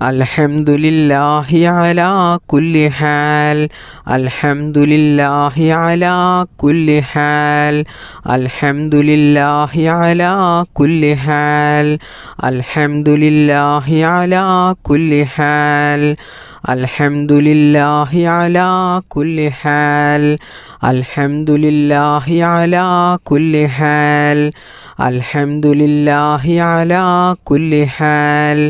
അൽഹംദുലില്ലാഹി അലാ കുല്ലി ഹാൽ അൽഹംദുലില്ലാഹി അലാ കുല്ലി ഹാൽ അൽഹംദുലില്ലാഹി അലാ കുല്ലി ഹാൽ അൽഹംദുലില്ലാഹി അലാ കുല്ലി ഹാൽ അൽഹംദുലില്ലാഹി അലാ കുല്ലി ഹാൽ അൽഹംദുലില്ലാഹി അലാ കുല്ലി ഹാൽ അൽഹംദുലില്ലാഹി അലാ കുല്ലി ഹാൽ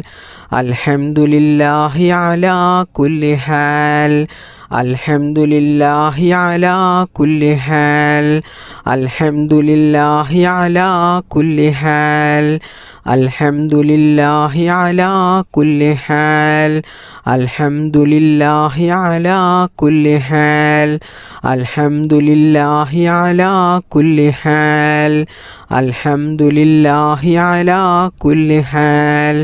അൽഹംദുലില്ലാഹി അലാ കുല്ലി ഹാൽ അൽഹംദുലില്ലാഹി അലാ കുല്ലി ഹാൽ അൽഹംദുലില്ലാഹി അലാ കുല്ലി ഹാൽ അൽഹംദുലില്ലാഹി അലാ കുല്ലി ഹാൽ അൽഹംദുലില്ലാഹി അലാ കുല്ലി ഹാൽ അൽഹംദുലില്ലാഹി അലാ കുല്ലി ഹാൽ അൽഹംദുലില്ലാഹി അലാ കുല്ലി ഹാൽ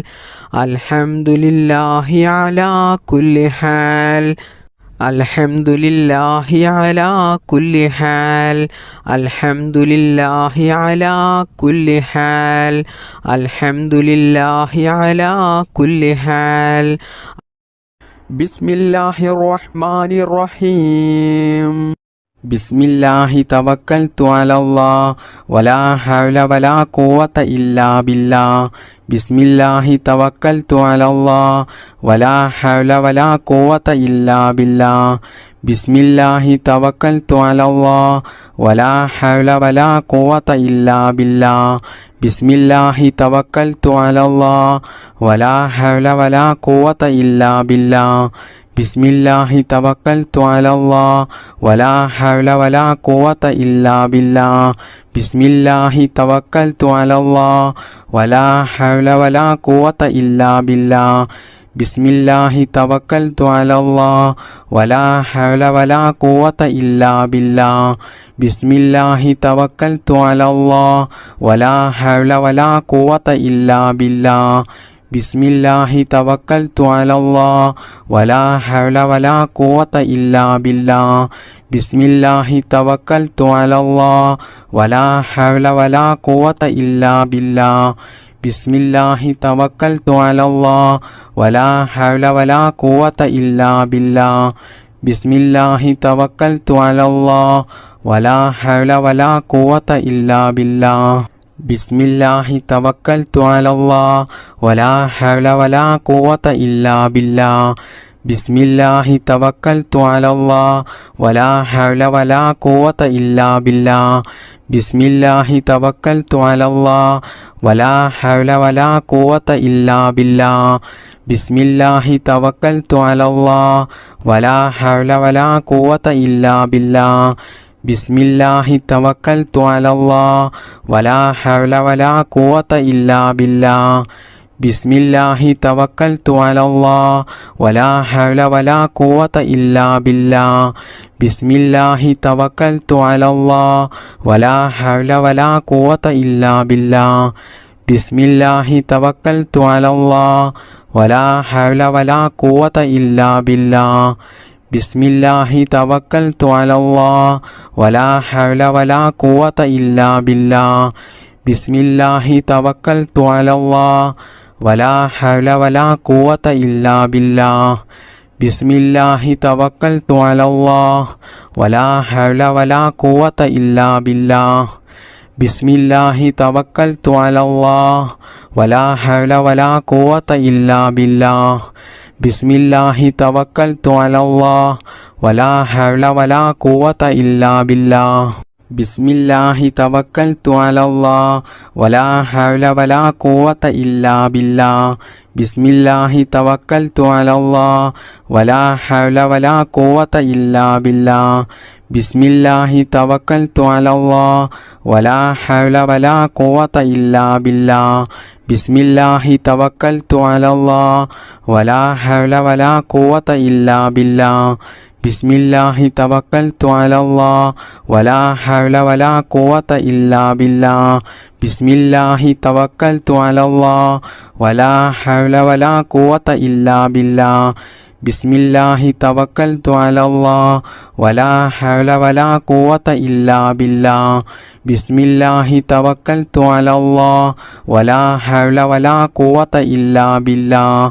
അൽഹംദുലില്ലാഹി അലാ കുല്ലി ഹാൽ അൽഹംദുലില്ലാഹി അലാ കുല്ലി ഹാൽ അൽഹംദുലില്ലാഹി അലാ കുല്ലി ഹാൽ അൽഹംദുലില്ലാഹി അലാ കുല്ലി ഹാൽ ബിസ്മില്ലാഹിർ റഹ്മാനിർ റഹീം ബിസ്മില്ലാഹി തവക്കൽതു അലല്ലാഹ് വലാ ഹൗല വലാ ഖുവത ഇല്ലാ ബില്ലാഹ് ബിസ്മില്ലാഹി തവക്കൽതു അലല്ലാഹ് വലാ ഹൗല വലാ ഖുവത ഇല്ലാ ബില്ലാഹ് ബിസ്മില്ലാഹി തവക്കൽതു അലല്ലാഹ് വലാ ഹൗല വലാ ഖുവത ഇല്ലാ ബില്ലാഹ് ബിസ്മില്ലാഹി തവക്കൽതു അലല്ലാഹ് വലാ ഹൗല വലാ ഖുവത ഇല്ലാ ബില്ലാഹ് ബിസ്മില്ലാഹി തവക്കൽതു അലല്ലാഹ് വലാ ഹൗല വലാ ഖുവത ഇല്ലാ ബില്ലാഹ് ബിസ്മില്ലാഹി തവക്കൽതു അലല്ലാഹ് വലാ ഹൗല വലാ ഖുവത ഇല്ലാ ബില്ലാഹ് ബിസ്മില്ലാഹി തവക്കൽതു അലല്ലാഹ് വലാ ഹൗല വലാ ഖുവത ഇല്ലാ ബില്ലാഹ് ബിസ്മില്ലാഹി തവക്കൽതു അലല്ലാഹ് വലാ ഹൗല വലാ ഖുവത ഇല്ലാ ബില്ലാഹ് ബിസ്മില്ലാഹി തവക്കൽതു അലല്ലാഹ് വലാ ഹൗല വലാ ഖുവത ഇല്ലാ ബില്ലാഹ് ബിസ്മില്ലാഹി തവക്കൽതു അലല്ലാഹ് വലാ ഹൗല വലാ ഖുവത ഇല്ലാ ബില്ലാഹ് ബിസ്മില്ലാഹി തവക്കൽതു അലല്ലാഹ് വലാ ഹൗല വലാ ഖുവത ഇല്ലാ ബില്ലാഹ് ബിസ്മില്ലാഹി തവക്കൽതു അലല്ലാഹ് വലാ ഹൗല വലാ ഖുവത ഇല്ലാ ബില്ലാഹ് ബിസ്മില്ലാഹി തവക്കൽതു അലല്ലാഹ് വലാ ഹൗല വലാ ഖുവത ഇല്ലാ ബില്ലാഹ് ബിസ്മില്ലാഹി തവക്കൽതു അലല്ലാഹ് വലാ ഹൗല വലാ ഖുവത ഇല്ലാ ബില്ലാഹ് ബിസ്മില്ലാഹി തവക്കൽതു അലല്ലാഹ് വലാ ഹൗല വലാ ഖുവത ഇല്ലാ ബില്ലാഹ് ബിസ്മില്ലാഹി തവക്കൽതു അലല്ലാഹ് വലാ ഹൗല വലാ ഖുവത ഇല്ലാ ബില്ലാഹ് ബിസ്മില്ലാഹി തവക്കൽതു അലല്ലാഹ് വലാ ഹൗല വലാ ഖുവത ഇല്ലാ ബില്ലാഹ് ബിസ്മില്ലാഹി തവക്കൽതു അലല്ലാഹ് വലാ ഹൗല വലാ ഖുവത ഇല്ലാ ബില്ലാഹ് ബിസ്മില്ലാഹി തവക്കൽതു അലല്ലാഹ് വലാ ഹൗല വലാ ഖുവത ഇല്ലാ ബില്ലാഹ് ബിസ്മില്ലാഹി തവക്കൽതു അലല്ലാഹ് വലാ ഹൗല വലാ ഖുവത ഇല്ലാ ബില്ലാഹ് ബിസ്മില്ലാഹി തവക്കൽതു അലല്ലാഹ് വലാ ഹൗല വലാ ഖുവത ഇല്ലാ ബില്ലാഹ് ബിസ്മില്ലാഹി തവക്കൽതു അലല്ലാഹ് വലാ ഹൗല വലാ ഖുവത ഇല്ലാ ബില്ലാഹ് ബിസ്മില്ലാഹി തവക്കൽതു അലല്ലാഹ് വലാ ഹൗല വലാ ഖുവത ഇല്ലാ ബില്ലാഹ് ബിസ്മില്ലാഹി തവക്കൽതു അലല്ലാഹ് വലാ ഹൗല വലാ ഖുവത ഇല്ലാ ബില്ലാഹ് ബിസ്മില്ലാഹി തവക്കൽതു അലല്ലാഹ് വലാ ഹൗല വലാ ഖുവത ഇല്ലാ ബില്ലാഹ് ബിസ്മില്ലാഹി തവക്കൽതു അലല്ലാഹ് വലാ ഹൗല വലാ ഖുവത ഇല്ലാ ബില്ലാഹ് ബിസ്മില്ലാഹി തവക്കൽതു അലല്ലാഹ് വലാ ഹൗല വലാ ഖുവത ഇല്ലാ ബില്ലാഹ് ബിസ്മില്ലാഹി തവക്കൽതു അലല്ലാഹ് വലാ ഹൗല വലാ ഖുവത ഇല്ലാ ബില്ലാഹ് ബിസ്മില്ലാഹി തവക്കൽതു അലല്ലാഹ് വലാ ഹൗല വലാ ഖുവത ഇല്ലാ ബില്ലാഹ് ബിസ്മില്ലാഹി തവക്കൽതു അലല്ലാഹ് വലാ ഹൗല വലാ ഖുവത ഇല്ലാ ബില്ലാഹ് ബിസ്മില്ലാഹി തവക്കൽതു അലല്ലാഹ് വലാ ഹൗല വലാ ഖുവത ഇല്ലാ ബില്ലാഹ് ബിസ്മില്ലാഹി തവക്കൽതു അലല്ലാഹ് വലാ ഹൗല വലാ ഖുവത ഇല്ലാ ബില്ലാഹ് ബിസ്മില്ലാഹി തവക്കൽതു അലല്ലാഹ് വലാ ഹൗല വലാ ഖുവത ഇല്ലാ ബില്ലാഹ്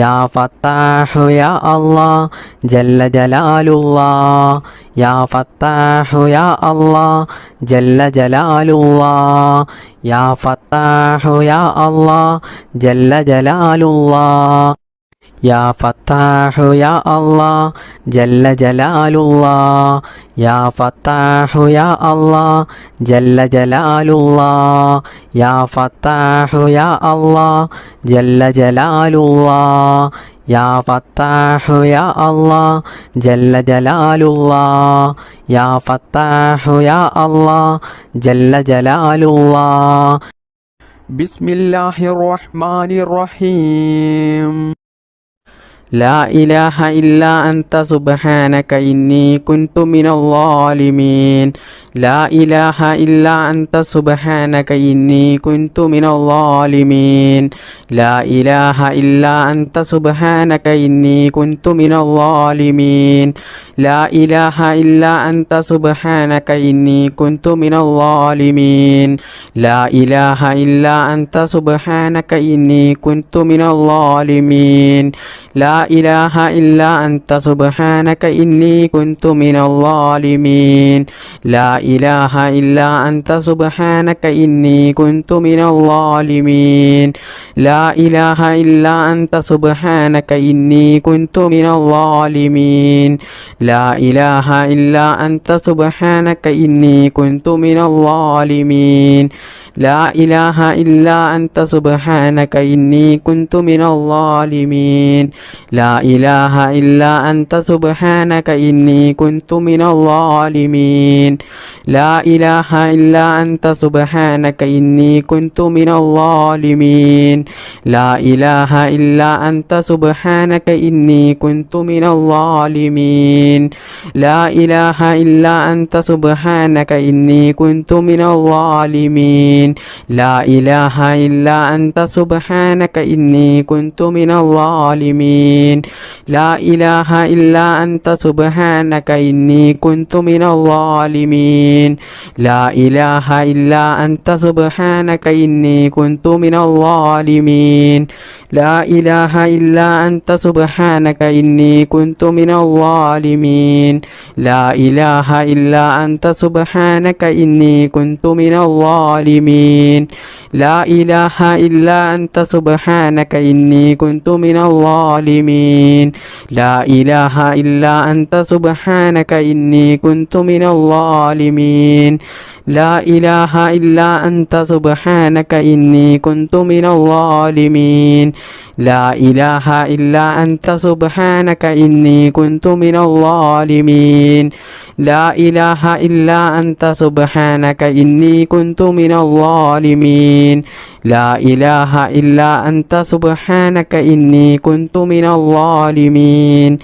യാ ഫത്താഹു യാ അല്ലാഹ് ജല്ല ജലാലുല്ലാഹ് യാ ഫത്താഹു യാ അല്ലാഹ് ജല്ല ജലാലുല്ലാഹ് യാ ഫത്താഹു യാ അല്ലാഹ് ജല്ല ജലാലുല്ലാഹ് യാ ഫത്താഹു യാ അല്ലാഹ് ജല്ല ജലാലുല്ലാഹ് യാ ഫത്താഹു യാ അല്ലാഹ് ജല്ല ജലാലുല്ലാഹ് യാ ഫത്താഹു യാ അല്ലാഹ് ജല്ല ജലാലുല്ലാഹ് യാ ഫത്താഹു യാ അല്ലാഹ് ജല്ല ജലാലുല്ലാഹ് യാ ഫത്താഹു യാ അല്ലാഹ് ജല്ല ജലാലുല്ലാഹ് ബിസ്മില്ലാഹിർ റഹ്മാനിർ റഹീം. لا إله إلا أنت سبحانك إني كنت من الظالمين لا إله إلا أنت سبحانك إني كنت من الظالمين لا إله إلا أنت سبحانك إني كنت من الظالمين لا إله إلا أنت سبحانك إني كنت من الظالمين لا إله إلا أنت سبحانك إني كنت من الظالمين لا إله إلا أنت سبحانك إني كنت من الظالمين لا إله إلا أنت سبحانك إني كنت من الظالمين لا إله إلا أنت سبحانك إني كنت من الظالمين لا إله إلا أنت سبحانك إني كنت من الظالمين لا إله إلا أنت سبحانك إني كنت من الظالمين لا إله إلا أنت سبحانك إني كنت من الظالمين لا إله إلا أنت سبحانك إني كنت من الظالمين لا إله إلا أنت سبحانك إني كنت من الظالمين لا إله إلا أنت سبحانك إني كنت من الظالمين لا إله إلا أنت سبحانك إني كنت من الظالمين لا إله إلا أنت سبحانك إني كنت من الظالمين لا إله إلا أنت سبحانك إني كنت من الظالمين لا إله إلا أنت سبحانك إني كنت من الظالمين لا إله إلا أنت سبحانك إني كنت من الظالمين لا إله إلا أنت سبحانك إني كنت من الظالمين لا إله إلا أنت سبحانك إني كنت من الظالمين لا إله إلا أنت سبحانك إني كنت من الظالمين لا إله إلا أنت سبحانك إني كنت من الظالمين لا إله إلا أنت سبحانك إني كنت من الظالمين لا إله إلا أنت سبحانك إني كنت من الظالمين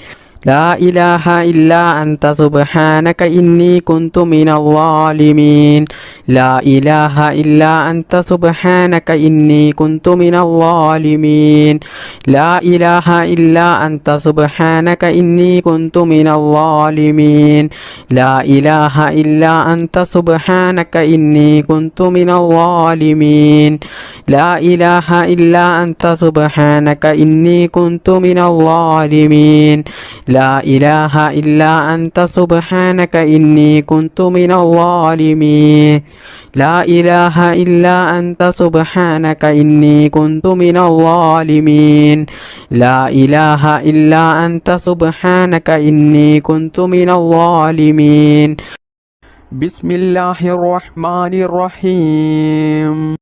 لا إله إلا أنت سبحانك إني كنت من الظالمين لا إله إلا أنت سبحانك إني كنت من الظالمين لا إله إلا أنت سبحانك إني كنت من الظالمين لا إله إلا أنت سبحانك إني كنت من الظالمين لا إله إلا أنت سبحانك إني كنت من الظالمين لا إله إلا أنت سبحانك إني كنت من الظالمين لا إله إلا أنت سبحانك إني كنت من الظالمين لا إله إلا أنت سبحانك إني كنت من الظالمين بسم الله الرحمن الرحيم.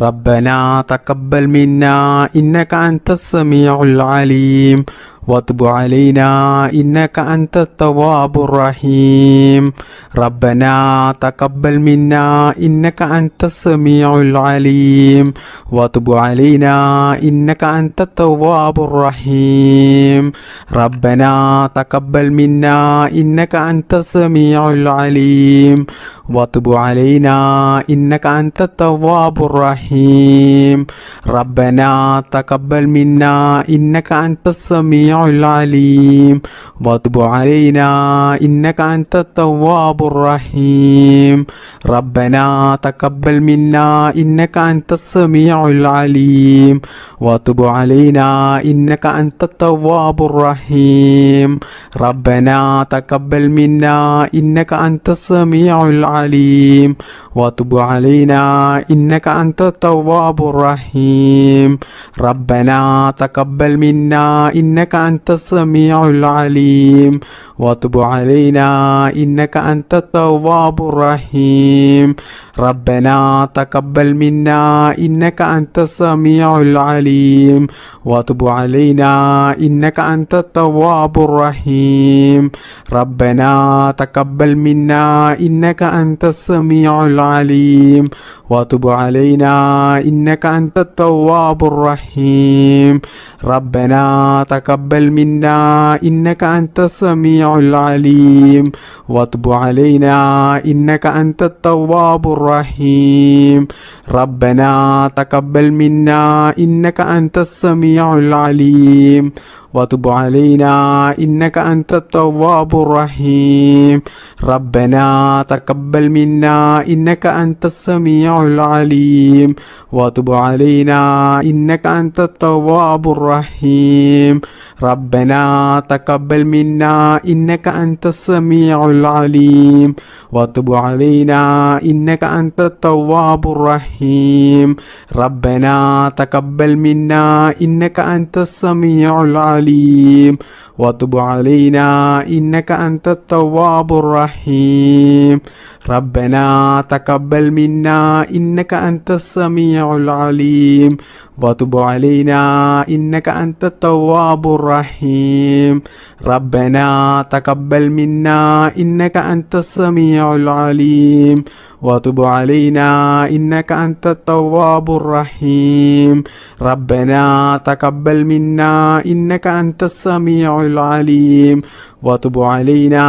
ربنا تقبل منا إنك أنت السميع العليم وتب علينا إنك أنت التواب الرحيم. ربنا تقبل منا إنك أنت السميع العليم وتب علينا إنك أنت التواب الرحيم. ربنا تقبل منا إنك أنت السميع العليم وتب علينا إنك أنت التواب الرحيم. ربنا تقبل منا إنك أنت السميع العليم وتب علينا إنك أنت التواب الرحيم. ربنا تقبل منا إنك أنت السميع العليم وتب علينا إنك أنت التواب الرحيم ربنا تقبل منا إنك أنت السميع العليم وتب علينا إنك أنت التواب الرحيم ربنا تقبل منا إنك أنت السميع العليم وتب علينا إنك أنت التواب الرحيم ربنا تقبل منا إنك أنت السميع العليم وتب علينا إنك أنت التواب الرحيم ربنا تقبل منا إنك أنت السميع العليم وتب علينا إنك أنت التواب الرحيم ربنا تقبل منا إنك أنت السميع العليم وتب علينا إنك أنت التواب الرحيم ربنا تقبل منا إنك أنت السميع العليم وتب علينا إنك أنت التواب الرحيم ربنا تقبل منا إنك أنت السميع العليم وتب علينا إنك أنت التواب الرحيم ربنا تقبل منا إنك أنت السميع العليم وتب علينا إنك أنت التواب الرحيم ربنا تقبل منا إنك أنت السميع العليم وتب علينا إنك أنت التواب الرحيم ربنا تقبل منا إنك أنت السميع العليم وتب علينا إنك أنت التواب الرحيم ربنا تقبل منا إنك أنت السميع العليم وتب علينا إنك أنت التواب الرحيم ربنا تقبل منا إنك أنت السميع العليم وتب علينا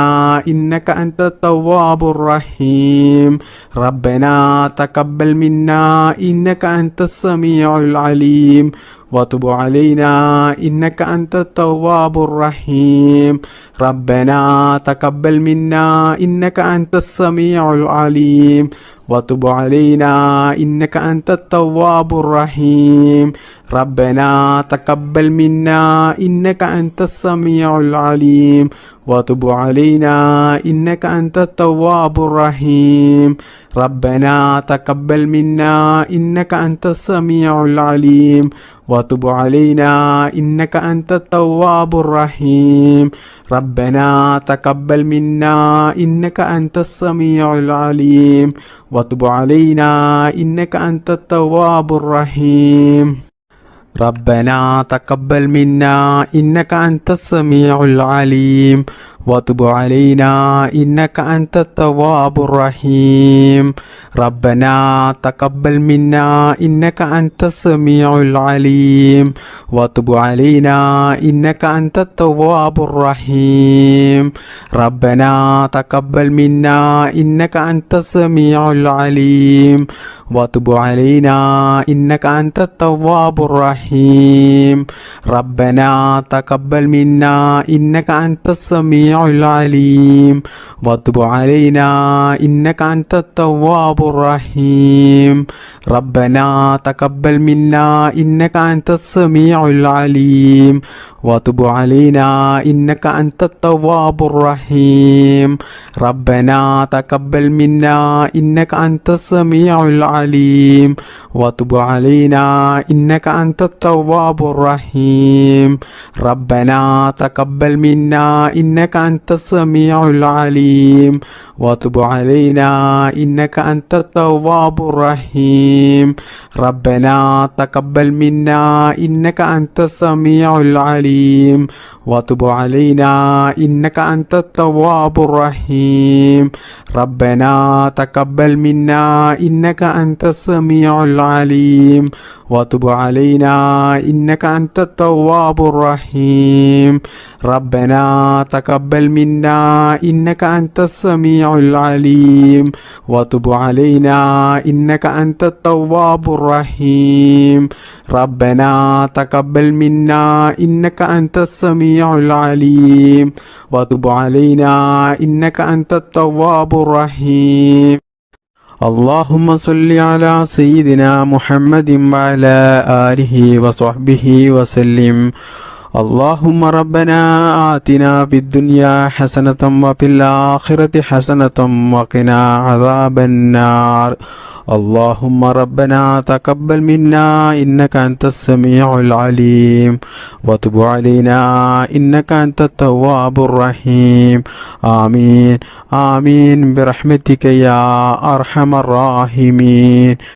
إنك أنت التواب الرحيم ربنا تقبل منا إنك أنت السميع العليم وتب علينا إنك أنت التواب الرحيم ربنا تقبل منا إنك أنت السميع العليم وتب علينا إنك أنت التواب الرحيم ربنا تقبل منا إنك أنت السميع العليم وتب علينا إنك أنت التواب الرحيم ربنا تقبل منا إنك أنت السميع العليم وتب علينا إنك أنت التواب الرحيم ربنا تقبل منا إنك أنت السميع العليم وتب علينا إنك أنت التواب الرحيم ربنا تقبل منا إنك أنت السميع العليم وتب علينا إنك أنت التواب الرحيم ربنا تقبل منا إنك أنت السميع العليم وتب علينا إنك أنت التواب الرحيم ربنا تقبل منا إنك أنت السميع العليم وتب علينا إنك أنت التواب الرحيم ربنا تقبل منا إنك أنت السميع العليم وتب علينا إنك أنت التواب الرحيم ربنا تقبل منا إنك أنت السميع العليم وتب علينا إنك أنت التواب الرحيم ربنا تقبل منا إنك أنت السميع العليم وتب علينا إنك أنت التواب الرحيم ربنا تقبل منا إنك أنت السميع العليم وتب علينا إنك أنت التواب الرحيم ربنا تقبل منا إنك أنت السميع العليم وتب علينا إنك أنت التواب الرحيم ربنا تقبل منا إنك أنت السميع العليم وتب علينا إنك أنت التواب الرحيم ربنا تقبل منا إنك أنت السميع العليم وتب علينا إنك أنت التواب الرحيم ربنا تقبل منا إنك أنت السميع العليم وتب علينا إنك أنت التواب الرحيم اللهم صل على سيدنا محمد وعلى آله وصحبه وسلم. اللهم ربنا آتنا في الدنيا حسنة وفي الآخرة حسنة وقنا عذاب النار. اللهم ربنا تقبل منا إنك أنت السميع العليم وتب علينا إنك أنت التواب الرحيم. آمين آمين برحمتك يا أرحم الراحمين.